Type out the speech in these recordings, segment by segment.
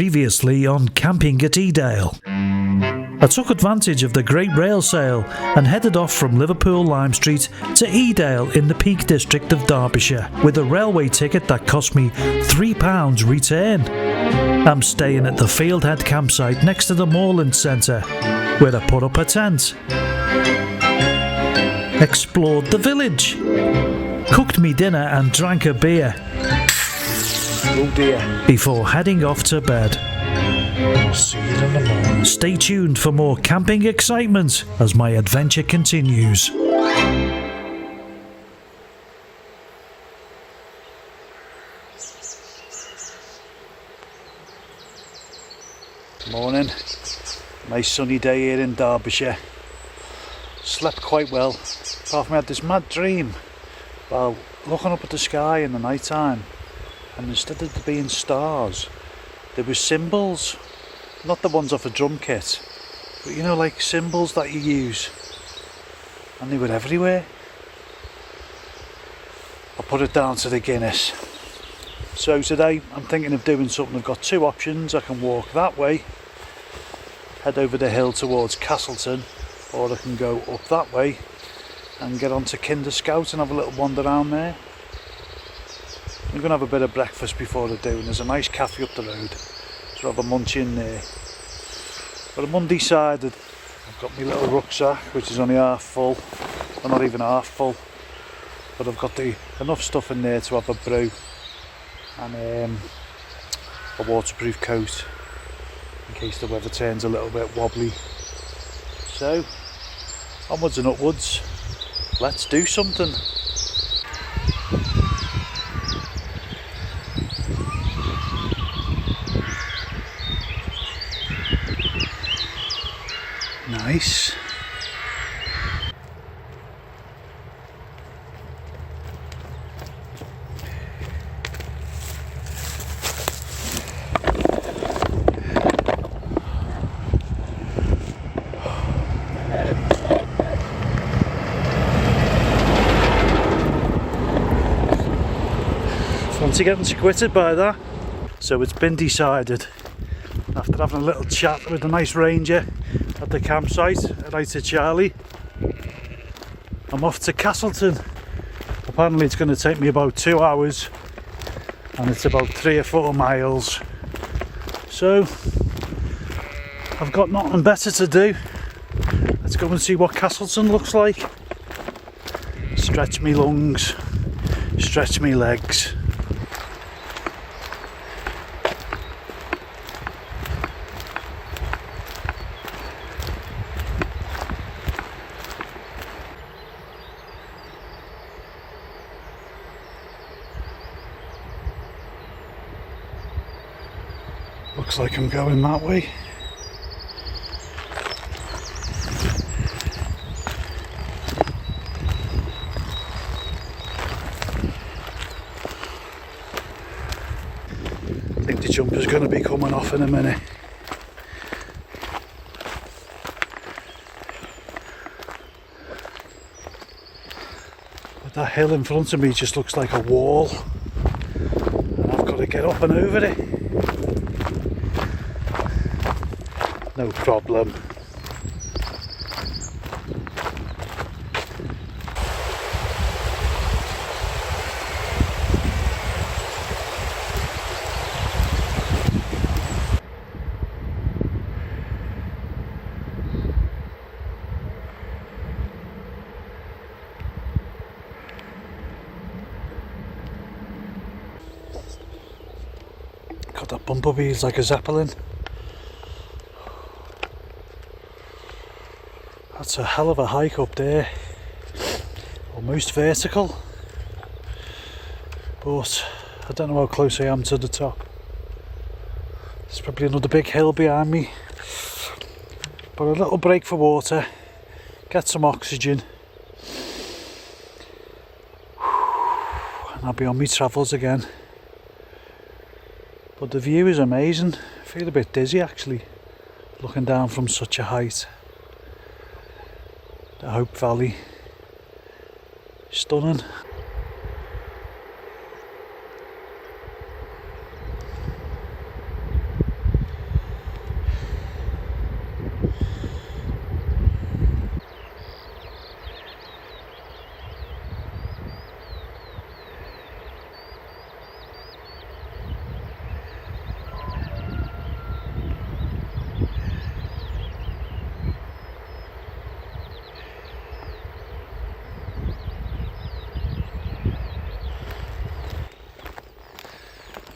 Previously on Camping at Edale. I took advantage of the great rail sale and headed off from Liverpool Lime Street to Edale in the Peak District of Derbyshire with a railway ticket that cost me £3 return. I'm staying at the Fieldhead campsite next to the Moorland Centre, where I put up a tent. Explored the village. Cooked me dinner and drank a beer. Oh dear. Before heading off to bed. I'll see you in the morning. Stay tuned for more camping excitement as my adventure continues. Morning. Nice sunny day here in Derbyshire. Slept quite well. Apart from I had this mad dream while looking up at the sky in the night time, and instead of there being stars, there were symbols. Not the ones off a drum kit, but you know, like symbols that you use, and they were everywhere. I put it down to the Guinness. So today I'm thinking of doing something. I've got two options. I can walk that way, head over the hill towards Castleton, or I can go up that way and get onto Kinder Scout and have a little wander around there. I'm going to have a bit of breakfast before I do, and there's a nice cafe up the road, so I'll have a munch in there. But I'm undecided. I've got my little rucksack, which is only half full, or not even half full, but I've got enough stuff in there to have a brew and a waterproof coat in case the weather turns a little bit wobbly. So onwards and upwards, let's do something. Nice. Fancy getting squitted by that. So it's been decided, after having a little chat with a nice ranger at the campsite, right to Charlie, I'm off to Castleton. Apparently it's going to take me about 2 hours, and it's about 3 or 4 miles. So I've got nothing better to do. Let's go and see what Castleton looks like. Stretch me lungs, stretch me legs. Looks like I'm going that way. I think the jumper's going to be coming off in a minute. But that hill in front of me just looks like a wall, and I've got to get up and over it. No problem. Got that bumper wheels like a Zeppelin. That's a hell of a hike up there, almost vertical, but I don't know how close I am to the top. There's probably another big hill behind me, but a little break for water, get some oxygen, and I'll be on my travels again. But the view is amazing. I feel a bit dizzy actually, looking down from such a height. The Hope Valley, stunning.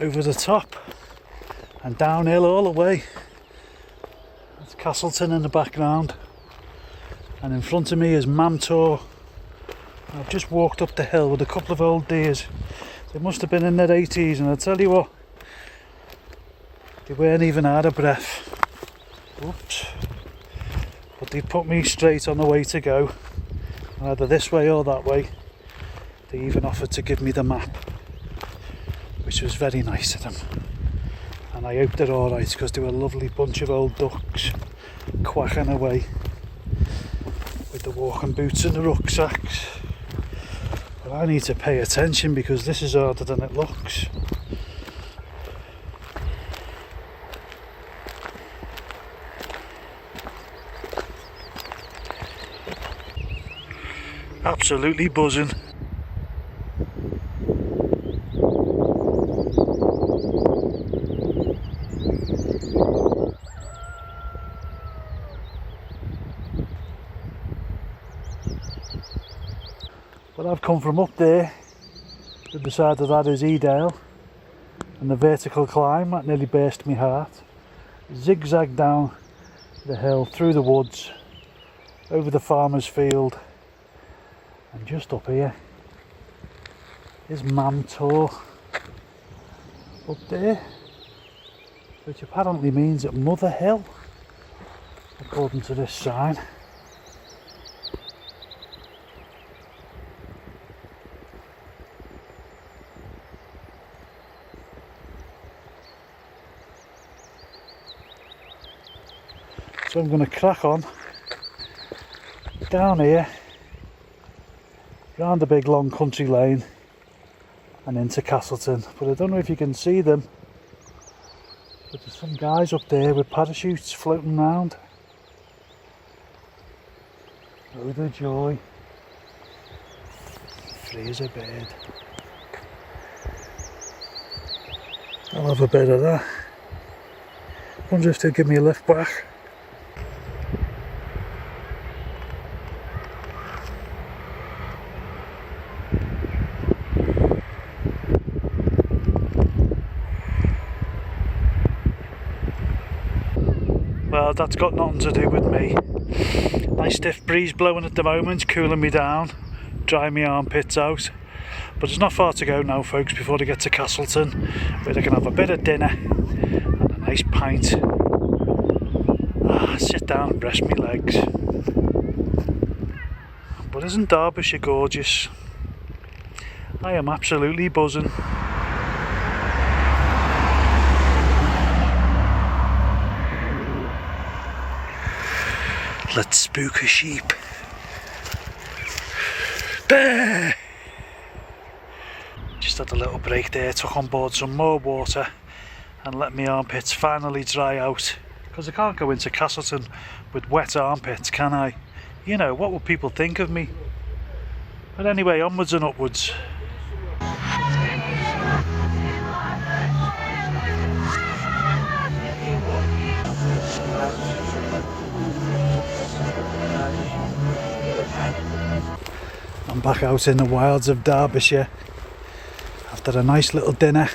over the top and downhill all the way. That's Castleton in the background, and in front of me is Mamtor. I've just walked up the hill with a couple of old deers. They must have been in their 80s, and I tell you what, they weren't even out of breath. Oops. But they put me straight on the way to go, either this way or that way. They even offered to give me the map, which was very nice of them. And I hope they're alright, because they were a lovely bunch of old ducks quacking away with the walking boots and the rucksacks. But I need to pay attention, because this is harder than it looks. Absolutely buzzing. But I've come from up there, to the side of that is Edale, and the vertical climb that nearly burst my heart. Zigzag down the hill, through the woods, over the farmer's field, and just up here is Mamtor up there, which apparently means at Mother Hill, according to this sign. So I'm going to crack on down here, round a big long country lane and into Castleton. But I don't know if you can see them, but there's some guys up there with parachutes floating around. Oh, the joy. Free as a bird. I'll have a bit of that. Wonder if they'll give me a lift back. Well, that's got nothing to do with me. Nice stiff breeze blowing at the moment, cooling me down, drying my armpits out. But there's not far to go now, folks, before I get to Castleton, where I can have a bit of dinner and a nice pint. Sit down and rest my legs. But isn't Derbyshire gorgeous? I am absolutely buzzing. Let's spook a sheep. Bear! Just had a little break there, took on board some more water and let my armpits finally dry out. Because I can't go into Castleton with wet armpits, can I? You know, what will people think of me? But anyway, onwards and upwards. I'm back out in the wilds of Derbyshire after a nice little dinner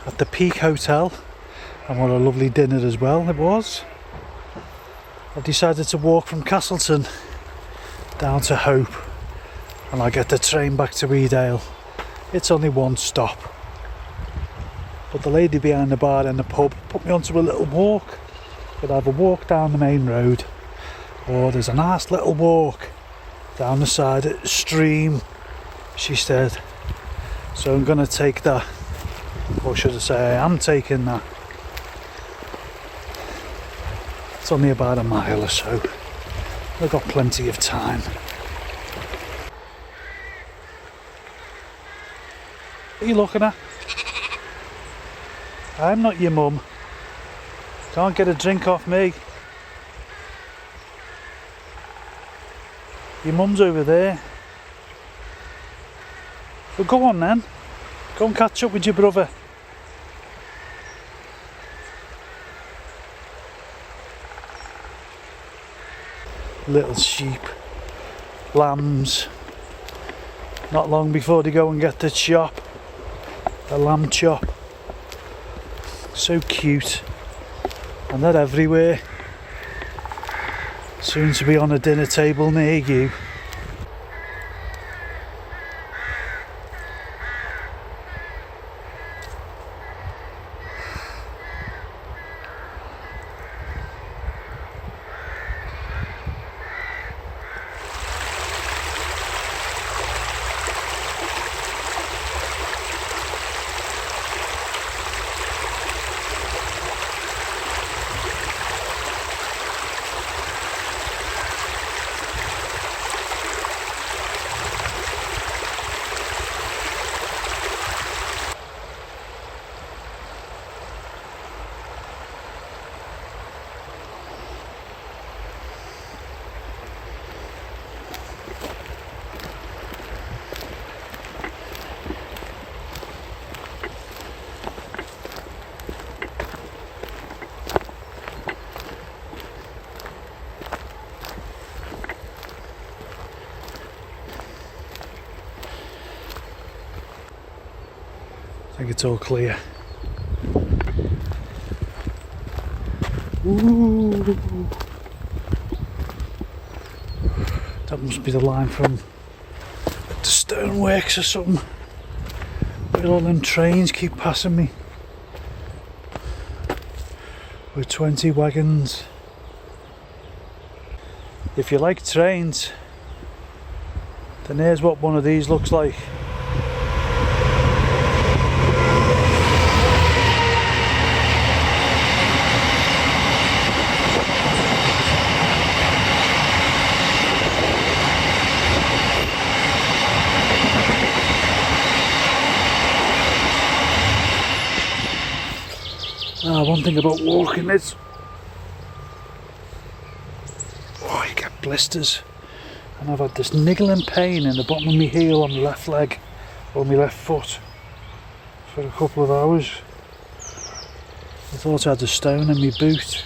at the Peak Hotel, and what a lovely dinner as well it was. I've decided to walk from Castleton down to Hope, and I'll get the train back to Edale. It's only one stop, but the lady behind the bar in the pub put me onto a little walk. Could either walk down the main road, or there's a nice little walk down the side of the stream, she said. So I'm going to take that, or should I say I am taking that. It's only about a mile or so. I've got plenty of time. What are you looking at? I'm not your mum. Can't get a drink off me. Your mum's over there. Well, go on then. Go and catch up with your brother. Little sheep, lambs. Not long before they go and get the chop, the lamb chop. So cute, and they're everywhere. Soon to be on a dinner table near you. I think it's all clear. Ooh. That must be the line from the stoneworks or something. Where all them trains keep passing me. With 20 wagons. If you like trains, then here's what one of these looks like. One thing about walking is, you get blisters, and I've had this niggling pain in the bottom of my heel on my left leg or my left foot for a couple of hours. I thought I had a stone in my boot,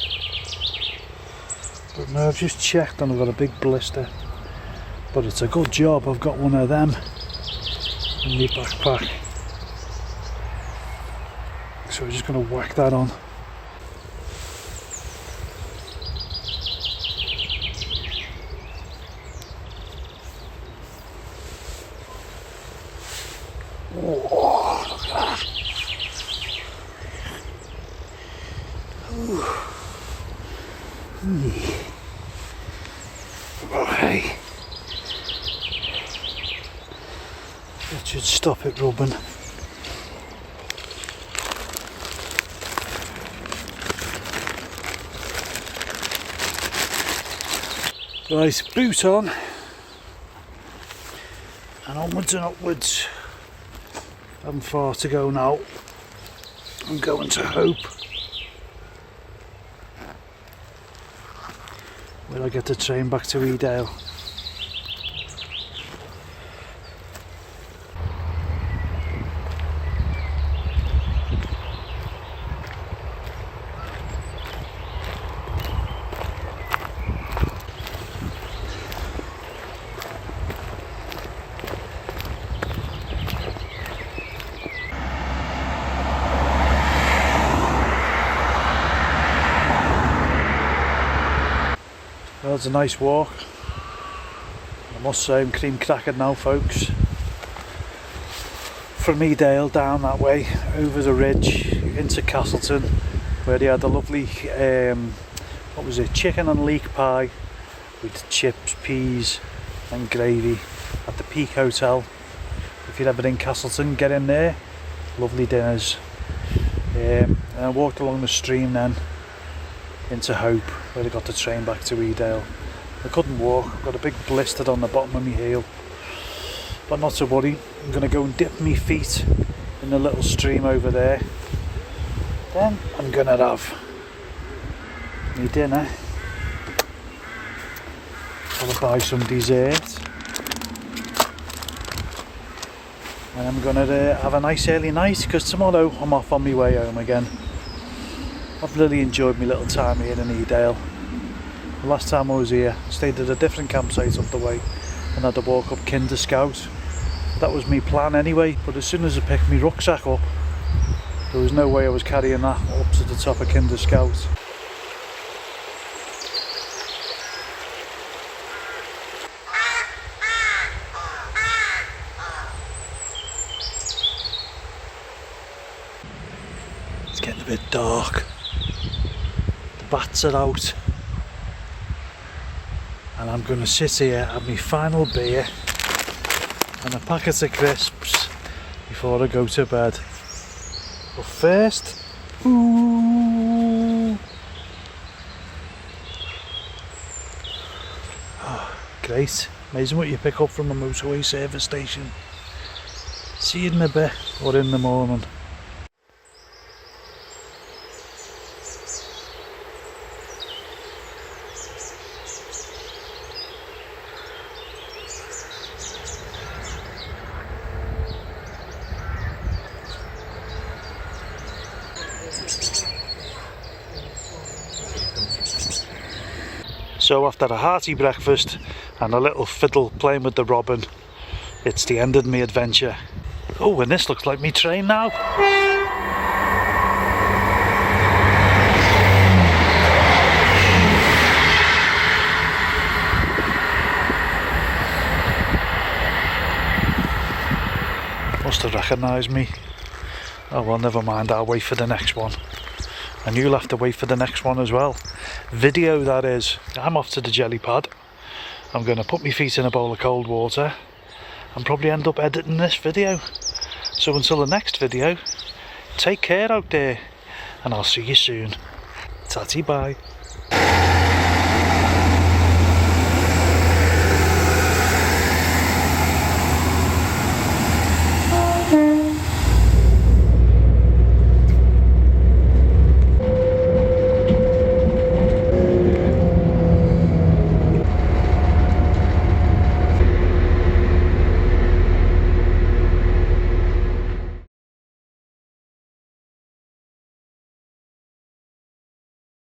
but no, I've just checked and I've got a big blister. But it's a good job I've got one of them in my backpack, so we're just going to whack that on. Oh, look at that. Okay. That should stop it rubbing. Right, boot on, and onwards and upwards. Haven't far to go now. I'm going to Hope, where I get the train back to Edale. Well, it's a nice walk. I must say I'm cream crackered now, folks. From Edale down that way, over the ridge into Castleton, where they had a lovely, what was it, chicken and leek pie with chips, peas and gravy at the Peak Hotel. If you're ever in Castleton, get in there. Lovely dinners. And I walked along the stream then into Hope, where I got the train back to Edale. I couldn't walk, I've got a big blister on the bottom of my heel, but not to worry. I'm going to go and dip my feet in the little stream over there, then I'm going to have my dinner. I'll buy some dessert, and I'm going to have a nice early night, because tomorrow I'm off on my way home again. I've really enjoyed my little time here in Edale. The last time I was here, I stayed at a different campsite up the way and had to walk up Kinder Scout. That was my plan anyway, but as soon as I picked my rucksack up, There was no way I was carrying that up to the top of Kinder Scout. It's getting a bit dark. The bats are out. And I'm going to sit here, have my final beer and a packet of crisps before I go to bed. But first, ooh. Oh, great. Amazing what you pick up from a motorway service station. See you in a bit or in the morning. So after a hearty breakfast and a little fiddle playing with the robin, it's the end of my adventure. Oh, and this looks like me train now. Must have recognised me. Oh well, never mind, I'll wait for the next one. And you'll have to wait for the next one as well. Video, that is. I'm off to the jelly pad. I'm going to put my feet in a bowl of cold water and probably end up editing this video. So until the next video, take care out there and I'll see you soon. Tatty bye.